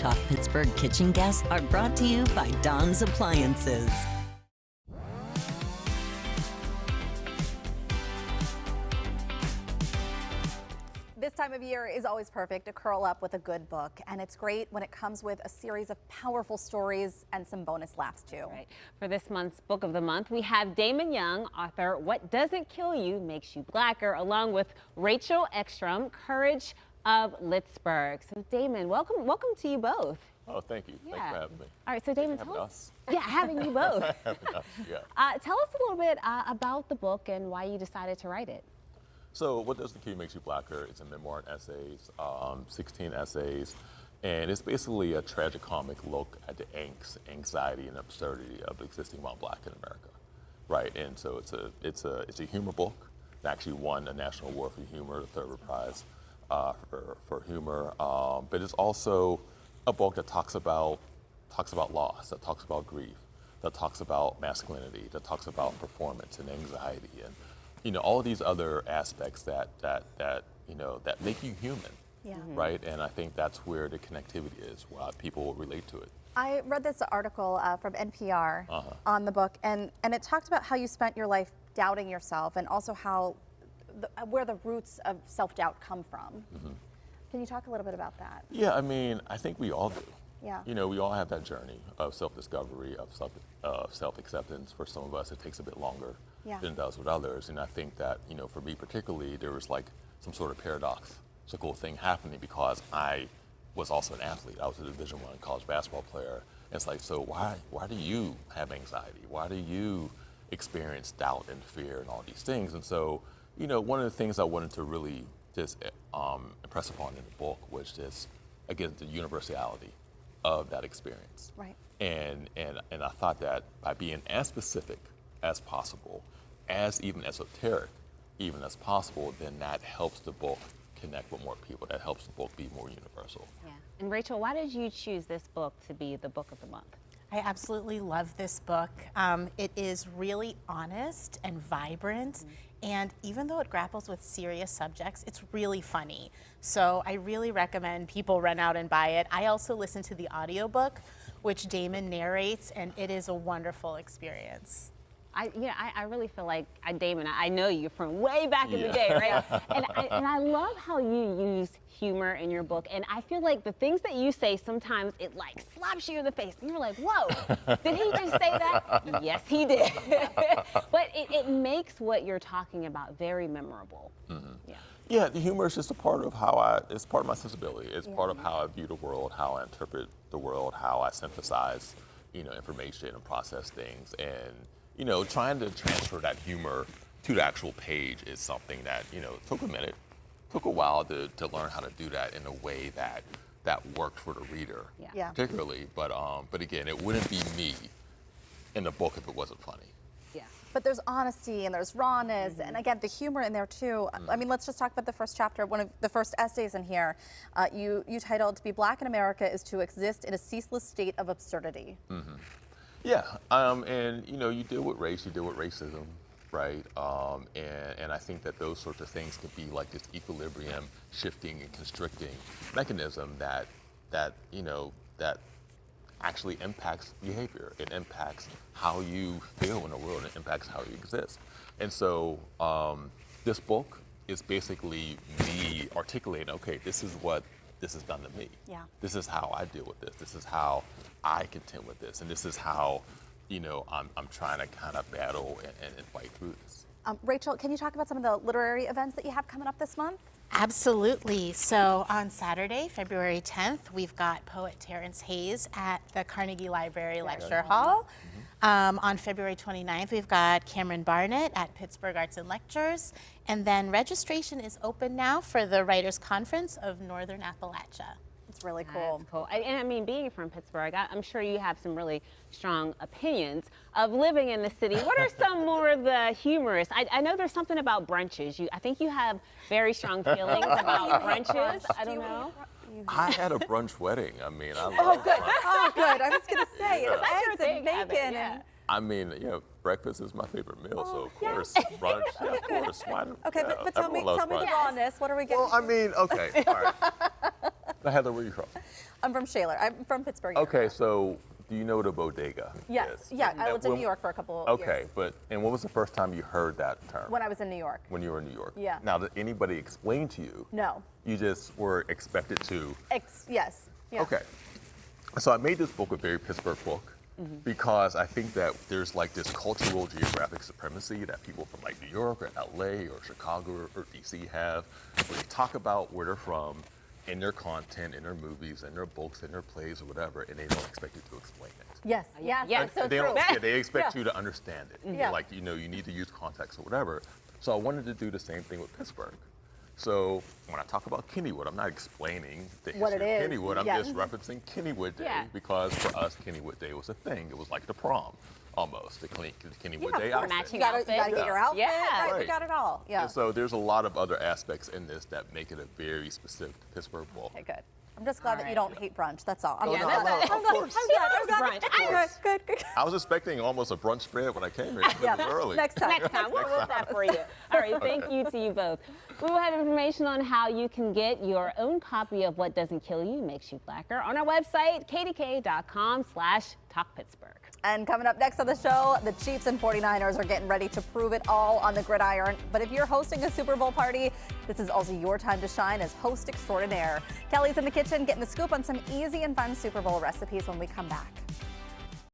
Talk Pittsburgh kitchen guests are brought to you by Don's Appliances. This time of year is always perfect to curl up with a good book, and it's great when it comes with a series of powerful stories and some bonus laughs too. Right. For this month's Book of the Month, we have Damon Young, author What Doesn't Kill You Makes You Blacker, along with Rachel Ekstrom, Courage of Littsburgh. So Damon, welcome to you both. Oh, thank you. Yeah. Thanks for having me. All right, so Damon, Having tell us. us. Yeah, having you both. Having us, yeah. Tell us a little bit about the book and why you decided to write it. So, What Doesn't Kill You Makes You Blacker? It's a memoir and essays, 16 essays, and it's basically a tragicomic look at the angst, anxiety, and absurdity of existing while Black in America, right? And so it's a humor book. It actually won a National Award for Humor, the Thurber Prize for humor. But it's also a book that talks about loss, that talks about grief, that talks about masculinity, that talks about performance and anxiety, and all of these other aspects that make you human, Yeah. right? And I think that's where the connectivity is, why people will relate to it. I read this article from NPR on the book, and it talked about how you spent your life doubting yourself, and also how where the roots of self-doubt come from. Can you talk a little bit about that? Yeah, I mean, I think we all do. Yeah. We all have that journey of self-discovery, of self-acceptance. For some of us, it takes a bit longer than it does with others. And I think that, for me particularly, there was like some sort of paradoxical thing happening because I was also an athlete. I was a Division I college basketball player. And it's like, so why do you have anxiety? Why do you experience doubt and fear and all these things? And so, one of the things I wanted to really just impress upon in the book was just, again, the universality of that experience. Right. And I thought that by being as specific as possible, as even esoteric even as possible, then that helps the book connect with more people. That helps the book be more universal. Yeah. And Rachel, why did you choose this book to be the Book of the Month? I absolutely love this book. It is really honest and vibrant, and even though it grapples with serious subjects, it's really funny. So I really recommend people run out and buy it. I also listen to the audiobook, which Damon narrates, and it is a wonderful experience. I really feel like, Damon, I know you from way back in the day, right? and I love how you use humor in your book. And I feel like the things that you say, sometimes it like slaps you in the face. And you're like, whoa, did he just say that? Yes, he did. But it makes what you're talking about very memorable. Yeah, the humor is just a part of it's part of my sensibility. It's part of how I view the world, how I interpret the world, how I synthesize, information and process things. And trying to transfer that humor to the actual page is something that, took a minute, took a while to learn how to do that in a way that worked for the reader, particularly. But again, it wouldn't be me in the book if it wasn't funny. Yeah. But there's honesty and there's rawness, and again, the humor in there too. I mean, let's just talk about the first chapter, one of the first essays in here. You titled, "To be Black in America is to exist in a ceaseless state of absurdity." Yeah, and you deal with race, you deal with racism, right? And I think that those sorts of things can be like this equilibrium shifting and constricting mechanism that actually impacts behavior. It impacts how you feel in the world. It impacts how you exist. And so this book is basically me articulating, okay, this is what this has done to me. Yeah. This is how I deal with this. This is how I contend with this. And this is how, I'm trying to kind of battle and fight through this. Rachel, can you talk about some of the literary events that you have coming up this month? Absolutely. So on Saturday, February 10th, we've got poet Terrence Hayes at the Carnegie Library Lecture Hall. On February 29th, we've got Cameron Barnett at Pittsburgh Arts and Lectures. And then registration is open now for the Writers' Conference of Northern Appalachia. It's really cool. That's cool. And I mean, being from Pittsburgh, I'm sure you have some really strong opinions of living in the city. What are some more of the humorous? I know there's something about brunches. I think you have very strong feelings about brunches. I don't know. I had a brunch wedding. I mean, I love Oh, good. brunch. Oh, good. I was going to say, it's That's your eggs thing, and bacon. yeah. And I mean, breakfast is my favorite meal, so of course, brunch, yeah, of course. Why, okay, yeah, but tell me everyone loves the brunch. rawness. What are we getting? Well, I mean, okay, all right. Now, Heather, where are you from? I'm from Shaler. I'm from Pittsburgh. Okay, area. so do you know what a bodega Yes. is? Yeah, I lived in Well, New York for a couple Okay, years. and when was the first time you heard that term? When I was in New York. When you were in New York? Yeah. Now, did anybody explain to you? No. You just were expected to? Yes. Yeah. Okay. So I made this book a very Pittsburgh book because I think that there's like this cultural geographic supremacy that people from like New York or LA or Chicago or DC have, where they talk about where they're from in their content, in their movies, in their books, in their plays or whatever, and they don't expect you to explain it. Yes. Yes. Yeah, That's so They true. don't, yeah, they expect Yeah. you to understand it. Yeah. Like, you need to use context or whatever. So I wanted to do the same thing with Pittsburgh. So when I talk about Kennywood, I'm not explaining the What history it of is, Kennywood. I'm yeah. just referencing Kennywood Day Yeah. because for us, Kennywood Day was a thing. It was like the prom, almost, the Kennywood Yeah, Day of course. outfit. You gotta get your outfit. Yeah. Right. We Right. got it all. Yeah. And so there's a lot of other aspects in this that make it a very specific Pittsburgh book. Okay, good. I'm just glad that you All don't hate brunch. That's all. Oh, I'm no, glad. no, I'm of glad. course. I'm glad. I'm glad. Brunch, of I'm course. good. I was expecting almost a brunch spread when I came here. It Yeah. was early. Next time. Next time, we'll work that for you. All right, thank you to you both. We will have information on how you can get your own copy of What Doesn't Kill You Makes You Blacker on our website, kdk.com/talkpittsburgh. And coming up next on the show, the Chiefs and 49ers are getting ready to prove it all on the gridiron. But if you're hosting a Super Bowl party, this is also your time to shine as host extraordinaire. Kelly's in the kitchen getting the scoop on some easy and fun Super Bowl recipes when we come back.